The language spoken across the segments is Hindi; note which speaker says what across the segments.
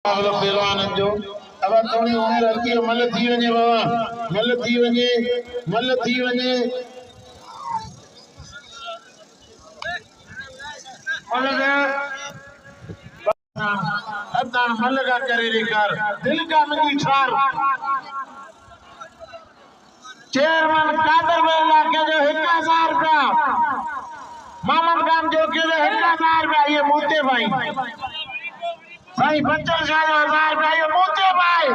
Speaker 1: पहलवान जो अब थोड़ी उम्र हल्की मल थी वने बाबा मल थी वने अब मल का करे रेकार दिल का मिली छार चेयरमैन कादर में इलाके जो 1000 रुपया मामन खान जो के 1000 रुपया ये मोते भाई भाई बच्चन शाह 1000 रुपया ये मोते भाई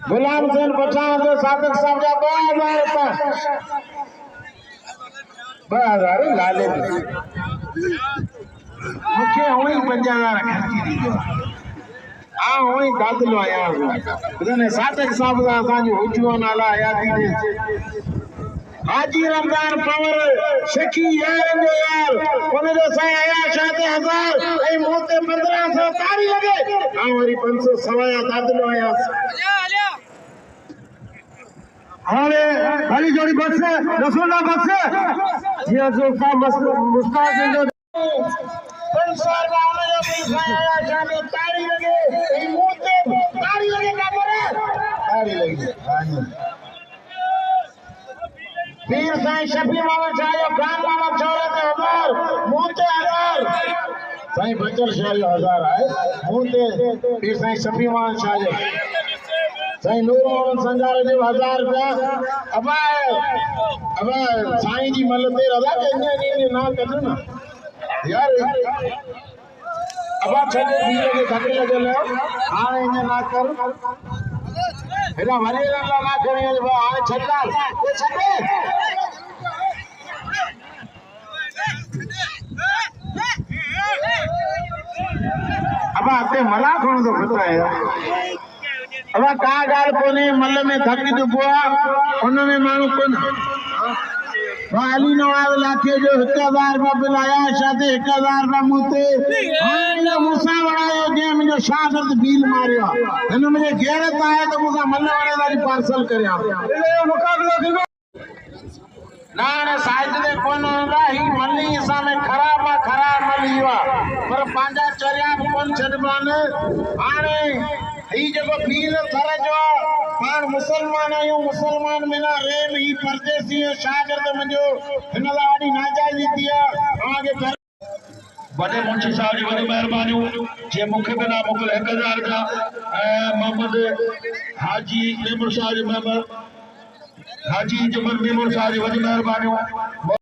Speaker 1: गुलाम हुसैन पठान जो सादिक साहब जा 2000 लाले मुखे हुई 5000 खर्ची दी जो आ हुई दादलो आया ने सादिक साहब जा जो हुजो नाला याद दी हाजी रमजान पवर शकी यार उन जो सा आया शादी 1000 ए मोते 1500 तारी लगे आ वरी 500 सवाया दादलो आया हाने खाली जोड़ी बस से रसूला बस से जिया जो का मुस्ताक जो 500 वाले जो पैसा आया शादी तारी लगे ए मोते तारी लगे का करे तारी लगी हां पीर साईं शफी मोहम्मद शाह खान मोहम्मद छोरे ते 1000 मोते 1000 साईं बचर शाह 1000 आए मोते पीर साईं शफी मोहम्मद शाह साईं नूर मोहम्मद संगारे जो 1000 रुपया अब साईं जी मल ते रदा के ने ना कर ना यार अब छड़े बीरे के धक्के लगे ले हां इने ना कर हेरा भले ना करे हां छड्डा ये छड्डे अब आते मला कोण तो खतरा है अब का गाल कोने मल में धक्की तो बुआ उनमें मानो कोन वाली नवाज लाखे जो 1000 रुपया बिलाया शादी 1000 रुपया मुते हां मूसा बनायो गेम जो शागिर्द बील मारियो इन मुझे गैरत आए तो मूसा मल वाले वाली पार्सल करया मुकाबला ना ना साइड दे कोन होला ही मल्ली सा में खराब मलिवा पर पांजा चरिया कोन छडबान आने ही जको बील थर जो पान मुसलमान आयो मुसलमान में ना रेम ही परदेसी शागिर्द मजो हिनला वाली नाजायज दिया आगे बड़े मुंशी साहब जी वडी मेहरबानी जे मुखे बिना मोकल 1000 का मोहम्मद हाजी मेमूर शाह जी मेमूर हाजी जमन मेमूर शाह जी वडी मेहरबानी